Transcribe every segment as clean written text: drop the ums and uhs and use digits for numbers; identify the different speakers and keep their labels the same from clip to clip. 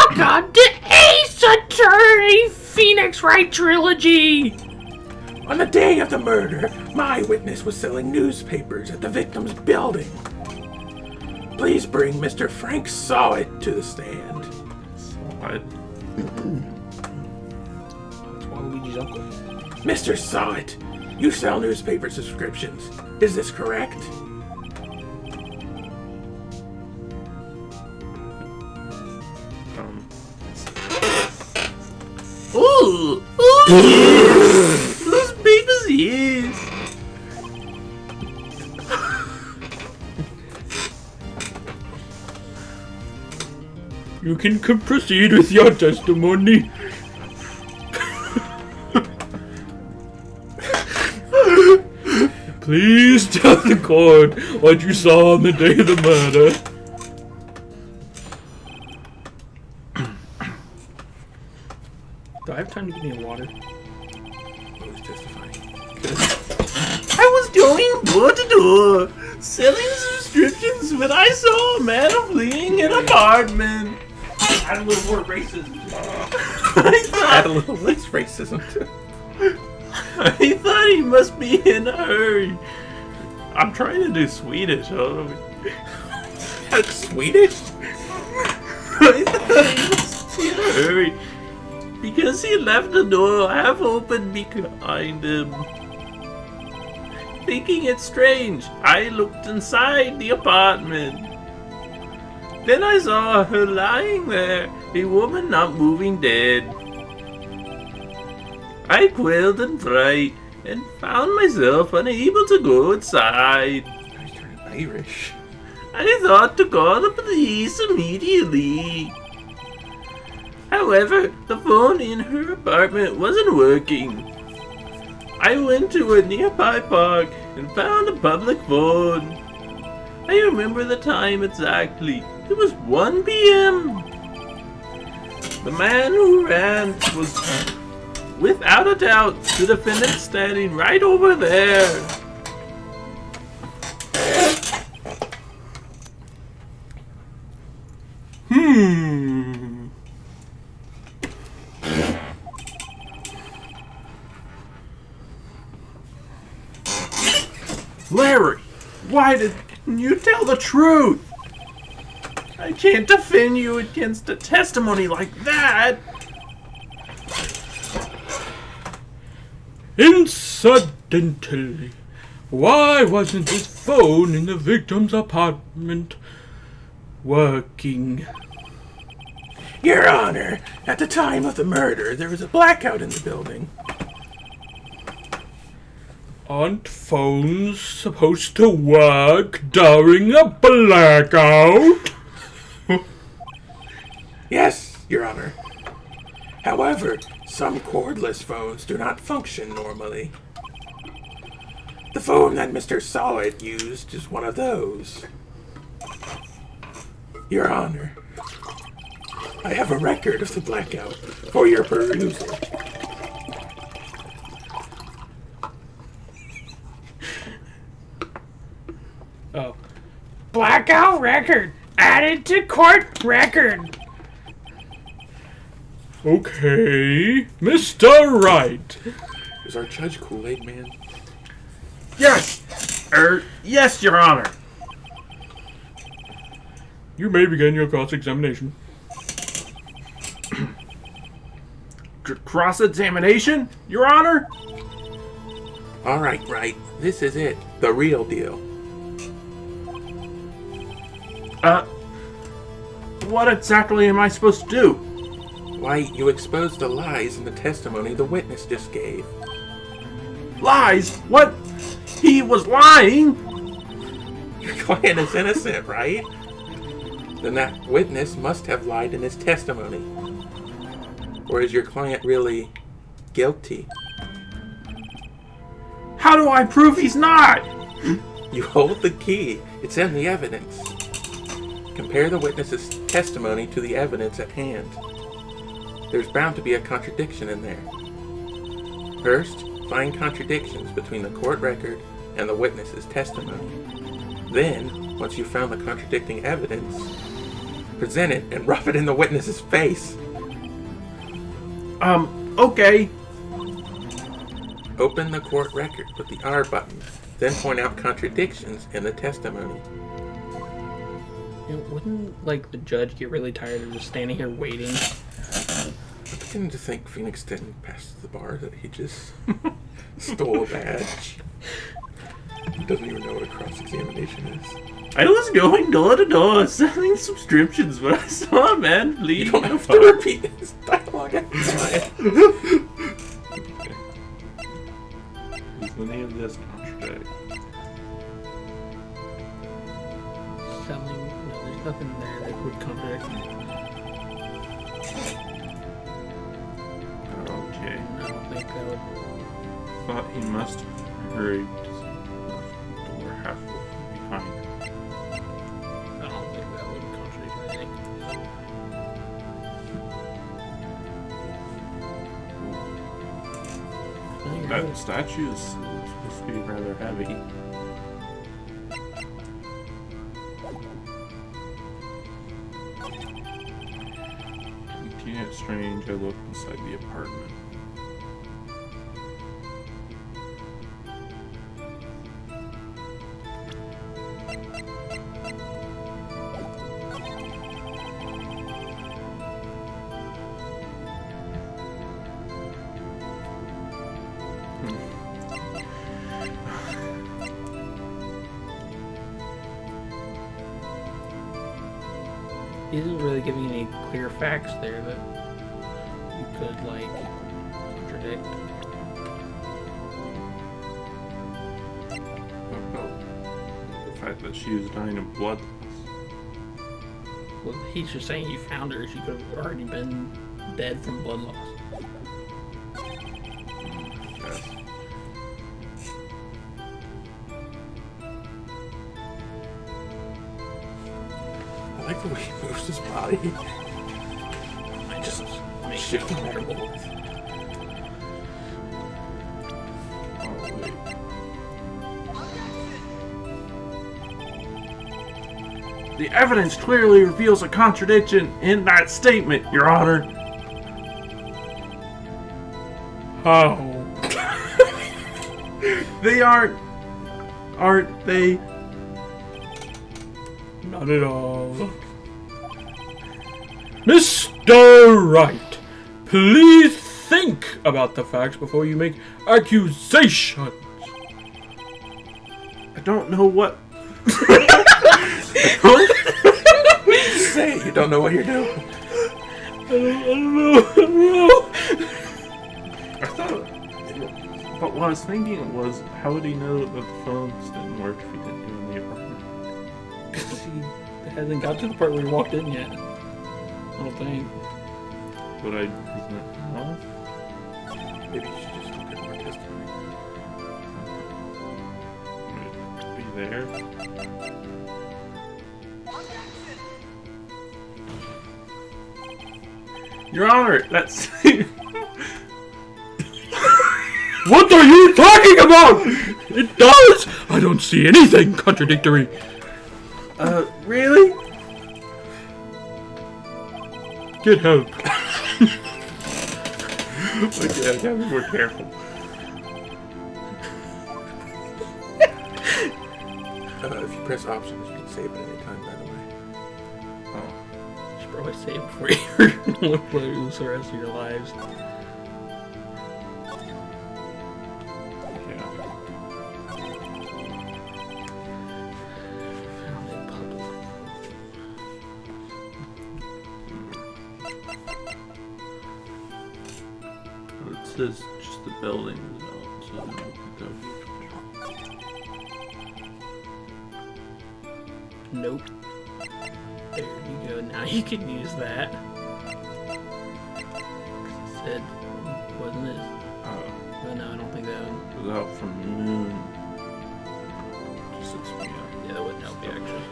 Speaker 1: Welcome to Ace Attorney Phoenix Wright Trilogy!
Speaker 2: On the day of the murder, my witness was selling newspapers at the victim's building. Please bring Mr. Frank Sawit to the stand.
Speaker 3: Sawit? It's WALUIGI's uncle.
Speaker 2: Mr. Sawit, you sell newspaper subscriptions. Is this correct?
Speaker 3: Ooh, yes. Those papers, yes.
Speaker 1: You can proceed with your testimony. Please tell the court what you saw on the day of the murder.
Speaker 3: Do I have time to give me water?
Speaker 2: Who's testifying?
Speaker 3: I was going door to door, selling subscriptions when I saw a man fleeing an apartment.
Speaker 2: Add a little more racism.
Speaker 3: Add
Speaker 2: a little less racism too.
Speaker 3: I thought he must be in a hurry. I'm trying to do Swedish.
Speaker 2: That's Swedish?
Speaker 3: I thought he must be in a hurry because he left the door half open behind him. Thinking it strange, I looked inside the apartment. Then I saw her lying there, a woman not moving dead. I quailed in fright and found myself unable to go inside.
Speaker 2: He's turning Irish.
Speaker 3: I thought to call the police immediately. However, the phone in her apartment wasn't working. I went to a nearby park and found a public phone. I remember the time exactly. It was 1 p.m. The man who ran was, without a doubt, the defendant standing right over there. Larry, why didn't you tell the truth? I can't defend you against a testimony like that.
Speaker 1: Incidentally, why wasn't this phone in the victim's apartment working?
Speaker 2: Your Honor, at the time of the murder, there was a blackout in the building.
Speaker 1: Aren't phones supposed to work during a blackout?
Speaker 2: Yes, Your Honor. However, some cordless phones do not function normally. The phone that Mr. Sawit used is one of those. Your Honor, I have a record of the blackout for your perusal.
Speaker 1: Oh. Blackout record added to court record. Okay, Mr. Wright.
Speaker 2: Is our judge Kool-Aid Man?
Speaker 3: Yes, yes, Your Honor.
Speaker 1: You may begin your cross-examination.
Speaker 3: Cross-examination, Your Honor?
Speaker 2: All right, Wright. This is it. The real deal.
Speaker 3: What exactly am I supposed to do?
Speaker 2: Why, you exposed the lies in the testimony the witness just gave.
Speaker 3: Lies? What? He was lying?
Speaker 2: Your client is innocent, right? Then that witness must have lied in his testimony. Or is your client really guilty?
Speaker 3: How do I prove he's not?
Speaker 2: You hold the key. It's in the evidence. Compare the witness's testimony to the evidence at hand. There's bound to be a contradiction in there. First, find contradictions between the court record and the witness's testimony. Then, once you've found the contradicting evidence, Present it and rub it in the witness's face.
Speaker 3: Okay.
Speaker 2: Open the court record with the R button, then point out contradictions in the testimony.
Speaker 1: You know, wouldn't, like, the judge get really tired of just standing here waiting?
Speaker 2: I'm beginning to think Phoenix didn't pass the bar, that he just stole a badge. He doesn't even know what a cross-examination is.
Speaker 3: I was going door to door selling subscriptions when I saw a man bleeding.
Speaker 2: You don't have to repeat his dialogue every time.
Speaker 3: Does any of this contradict?
Speaker 1: Selling? No, there's nothing there that would contradict me.
Speaker 3: Okay.
Speaker 1: I don't think that would...
Speaker 3: Thought he must have hurried to the door halfway behind.
Speaker 1: I don't think that would contradict anything.
Speaker 3: That statue is supposed to be rather heavy. Looking at Strange, I looked inside the apartment.
Speaker 1: He isn't really giving any clear facts there that you could, like, contradict.
Speaker 3: The fact that she was dying of blood loss.
Speaker 1: Well, he's just saying he found her. She could have already been dead from blood loss.
Speaker 3: Yes.
Speaker 2: I like the way he moves his body.
Speaker 1: I just make
Speaker 2: Shift
Speaker 1: it
Speaker 2: him back and
Speaker 1: comfortable.
Speaker 2: forth.
Speaker 3: Oh, wait. The evidence clearly reveals a contradiction in that statement, Your Honor.
Speaker 1: How?
Speaker 3: They aren't they?
Speaker 1: Not at all. Mr. Wright, please think about the facts before you make accusations.
Speaker 3: I don't know what.
Speaker 2: Say you don't know what you're doing.
Speaker 1: I don't know.
Speaker 3: I thought. But what I was thinking was, how would he know that the phones didn't work if he didn't do it in the apartment?
Speaker 1: He hasn't got to the part where he walked in yet. I don't think.
Speaker 3: But isn't it wrong?
Speaker 2: Maybe you should just look at more testimony.
Speaker 3: Would it be there? Your Honor, that's.
Speaker 1: What are you talking about? It does! I don't see anything contradictory.
Speaker 3: Really?
Speaker 1: Get help.
Speaker 3: Okay, I gotta be more careful.
Speaker 2: If you press options, you can save it anytime, by the way.
Speaker 3: Oh.
Speaker 1: You should probably save before you lose the rest of your lives.
Speaker 3: Yeah.
Speaker 1: Found in public.
Speaker 3: Well, it says just the building was out, so I don't think
Speaker 1: Nope. There you go. Now you can use that. It said, wasn't it? Well, no, I don't think that would.
Speaker 3: it was out from noon to 6 p.m.
Speaker 1: Yeah, that wouldn't help you actually.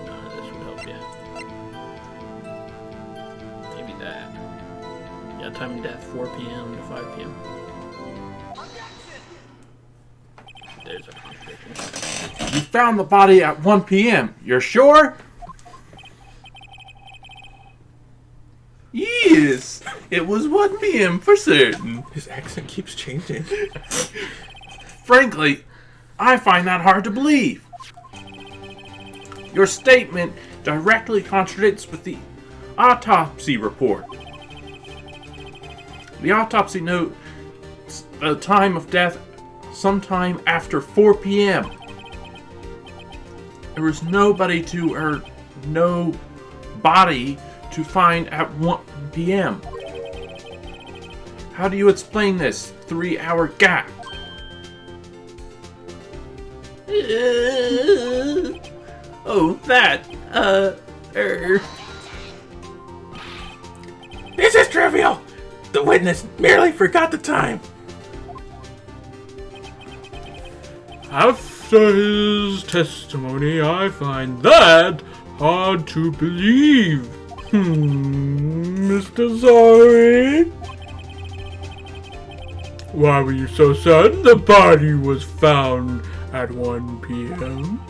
Speaker 1: No, this would help you. Maybe that. Yeah, time of death 4 p.m. to 5 p.m. There's a contradiction.
Speaker 3: found the body at 1 p.m. You're sure? Yes, it was 1 p.m. for certain.
Speaker 2: His accent keeps changing.
Speaker 3: Frankly, I find that hard to believe. Your statement directly contradicts with the autopsy report. The autopsy notes the time of death sometime after 4 p.m. There was no body to find at 1 p.m. How do you explain this 3-hour gap?
Speaker 2: This is trivial. The witness merely forgot the time.
Speaker 1: After his testimony, I find that hard to believe. Mr. Sorry? Why were you so certain the body was found at 1 p.m.?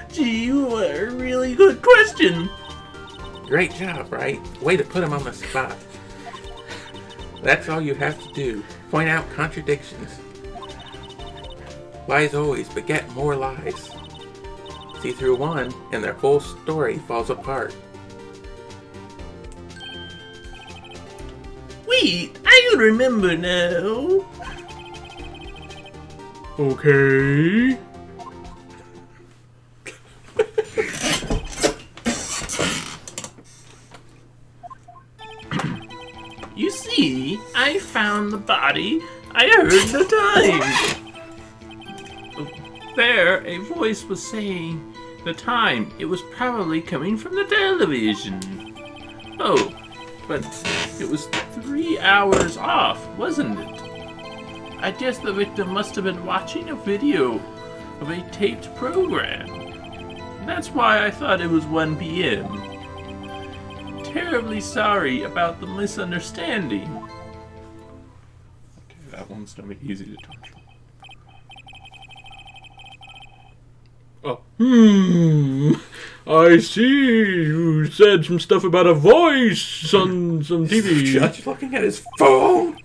Speaker 3: Gee, a really good question.
Speaker 2: Great job, Wright. Way to put him on the spot. That's all you have to do. Point out contradictions. Lies always beget more lies. See through one, and their whole story falls apart.
Speaker 3: Wait, I remember now.
Speaker 1: Okay.
Speaker 3: You see, I found the body. I heard the time. There, a voice was saying the time. It was probably coming from the television. Oh, but it was 3 hours off, wasn't it? I guess the victim must have been watching a video of a taped program. That's why I thought it was 1 p.m. Terribly sorry about the misunderstanding. Okay, that one's gonna be easy to touch.
Speaker 1: Oh. I see. You said some stuff about a voice on some TV.
Speaker 2: Judge looking at his phone.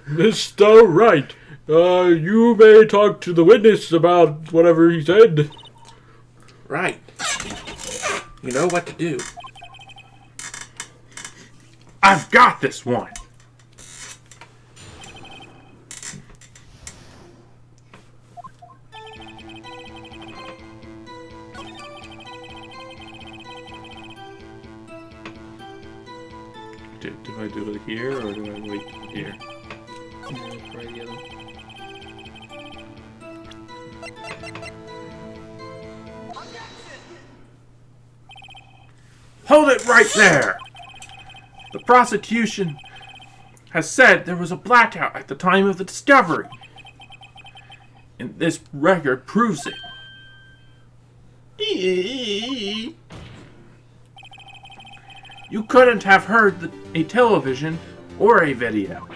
Speaker 1: Mr. Wright, you may talk to the witness about whatever he said.
Speaker 2: Right. You know what to do.
Speaker 3: I've got this one. Do I do it here or do I wait here?
Speaker 1: Yeah, try the other.
Speaker 3: Hold it right there! The prosecution has said there was a blackout at the time of the discovery. And this record proves it. You couldn't have heard a television or a video.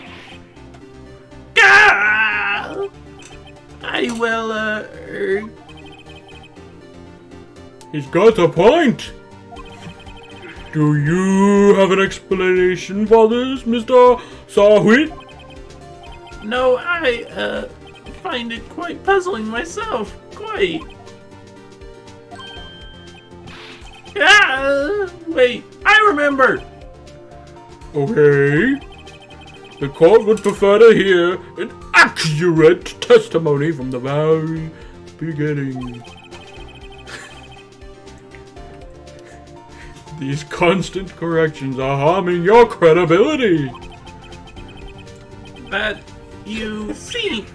Speaker 3: Gah! I will,
Speaker 1: He's got a point. Do you have an explanation for this, Mr. Sawhit?
Speaker 3: No, I, find it quite puzzling myself. Quite. Wait, I remember!
Speaker 1: Okay. The court would prefer to hear an accurate testimony from the very beginning. These constant corrections are harming your credibility.
Speaker 3: But you seem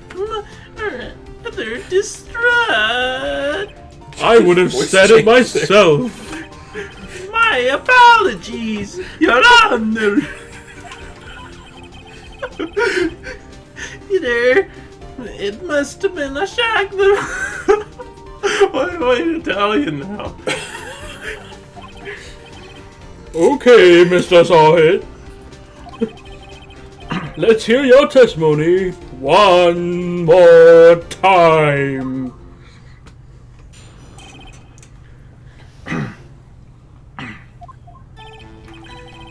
Speaker 3: rather distraught.
Speaker 1: I would have said it myself.
Speaker 3: My apologies, Your Honor. It must have been a shock that... Why am I Italian now?
Speaker 1: Okay, Mr. Sawhit. Let's hear your testimony one more time.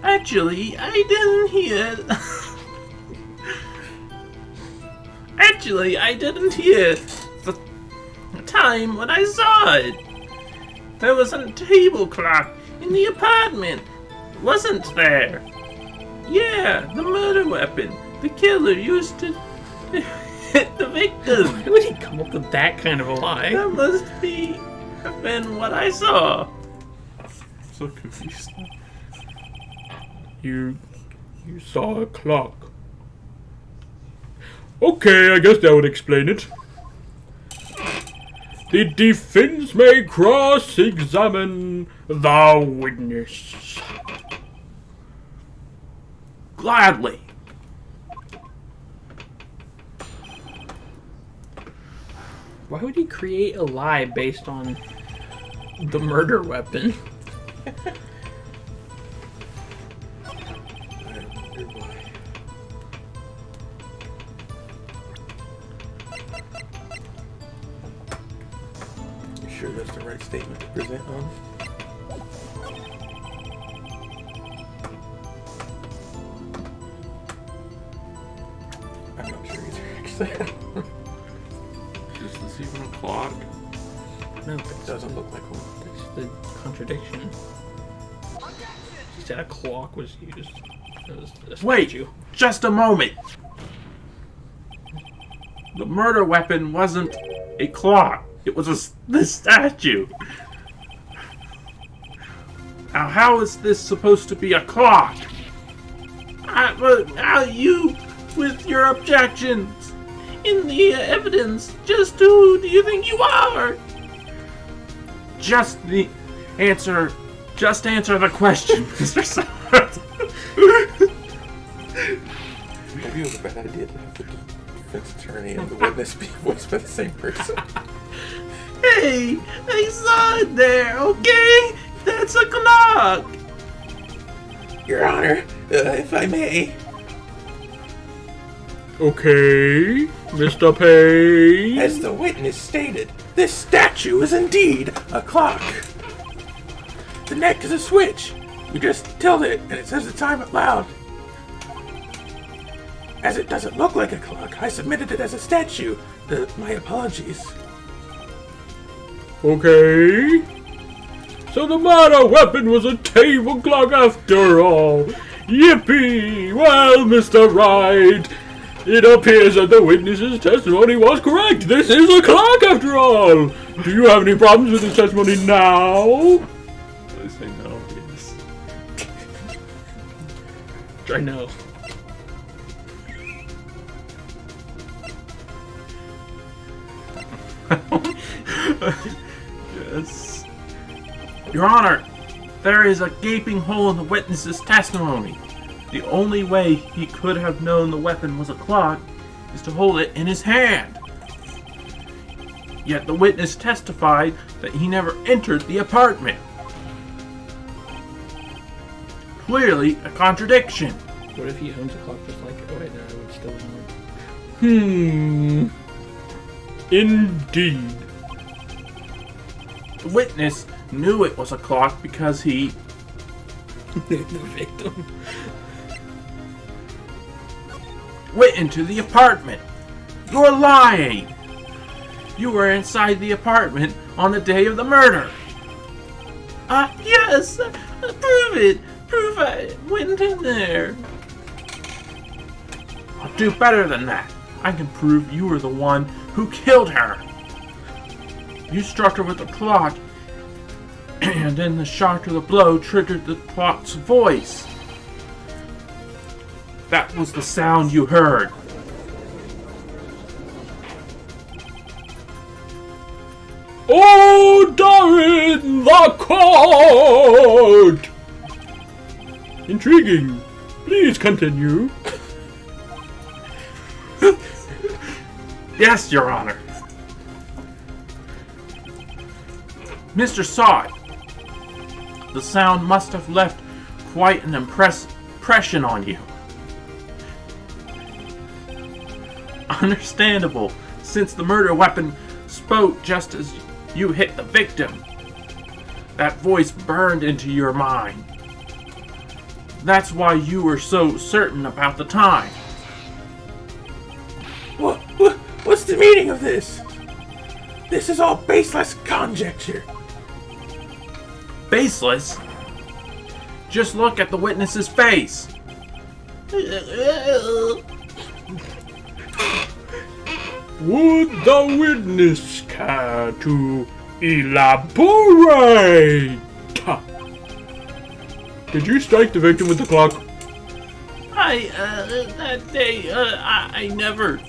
Speaker 3: Actually, I didn't hear. Actually, I didn't hear the time when I saw it. There was a table clock in the apartment, wasn't there? Yeah, the murder weapon. The killer used to hit the victim.
Speaker 4: Why would he come up with that kind of a lie?
Speaker 3: That must have been what I saw. I'm so confused.
Speaker 1: You saw a clock. Okay, I guess that would explain it. The defense may cross-examine the witness.
Speaker 3: Gladly.
Speaker 4: Why would he create a lie based on the murder weapon?
Speaker 2: You sure that's the right statement to present on? I'm not sure either, actually.
Speaker 3: Is this even a clock?
Speaker 4: No,
Speaker 2: It doesn't look like one.
Speaker 4: that's the contradiction. He said a clock was used as a
Speaker 3: Wait,
Speaker 4: statue.
Speaker 3: just a moment. The murder weapon wasn't a clock. It was the statue. Now, how is this supposed to be a clock? Now you, with your objections in the evidence, just who do you think you are? Just answer the question, Mr. Sawyer.
Speaker 2: Maybe it was a bad idea to have the defense attorney and the witness be voiced by the same person.
Speaker 3: Hey, I saw it there, okay? That's a clock.
Speaker 2: Your Honor, if I may.
Speaker 1: Okay, Mr. Payne.
Speaker 2: As the witness stated, this statue is indeed a clock. The neck is a switch. You just tilt it and it says the time out loud. As it doesn't look like a clock, I submitted it as a statue. My apologies.
Speaker 1: Okay. So the murder weapon was a table clock after all. Yippee! Well, Mr. Wright, it appears that the witness's testimony was correct. This is a clock after all. Do you have any problems with his testimony now?
Speaker 3: I say no, yes.
Speaker 4: I know.
Speaker 3: Yes. Your Honor, there is a gaping hole in the witness's testimony. The only way he could have known the weapon was a clock is to hold it in his hand. Yet the witness testified that he never entered the apartment. Clearly a contradiction.
Speaker 4: What if he owns a clock just like it? Oh wait, no, it would still work.
Speaker 1: Indeed.
Speaker 3: The witness knew it was a clock because he
Speaker 4: The victim.
Speaker 3: went into the apartment. You're lying. You were inside the apartment on the day of the murder. Yes. Prove it. Prove I went in there. I'll do better than that. I can prove you were the one who killed her. You struck her with a clock, and then the shock of the blow triggered the clock's voice. That was the sound you heard.
Speaker 1: Order in the court! Intriguing. Please continue.
Speaker 3: Yes, Your Honor. Mr. Sawyer, the sound must have left quite an impression on you. Understandable, since the murder weapon spoke just as you hit the victim. That voice burned into your mind. That's why you were so certain about the time.
Speaker 2: What's the meaning of this? This is all baseless conjecture.
Speaker 3: Baseless? Just look at the witness's face.
Speaker 1: Would the witness care to elaborate? Did you strike the victim with the clock?
Speaker 3: That day, I never.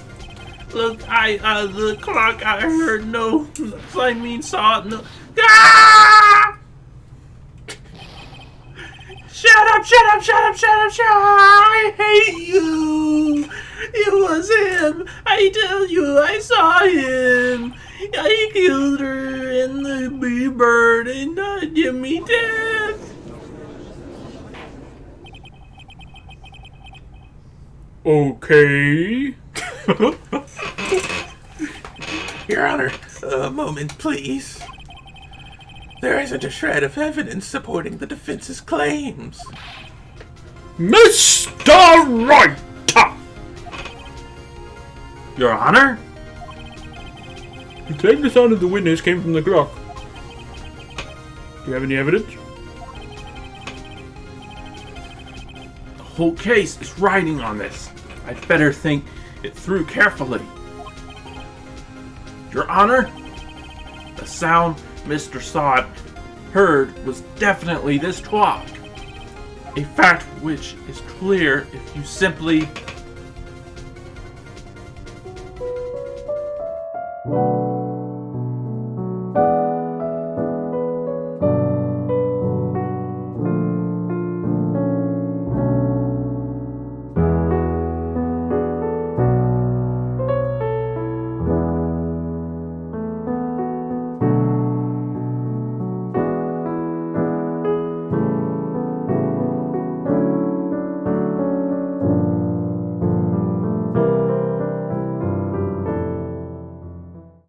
Speaker 3: Look, the clock, I heard no. I mean, saw it, no. Ah! Shut up! I hate you! It was him! I tell you, I saw him! I killed her and the bee bird and not give me death!
Speaker 1: Okay.
Speaker 2: Your Honor, a moment, please. There isn't a shred of evidence supporting the defense's claims.
Speaker 1: Mr. Wright!
Speaker 3: Your Honor?
Speaker 1: You claim the sound of the witness came from the clock. Do you have any evidence?
Speaker 3: The whole case is riding on this. I'd better think it through carefully. Your Honor, the sound Mr. Sod heard was definitely this clock. A fact which is clear if you simply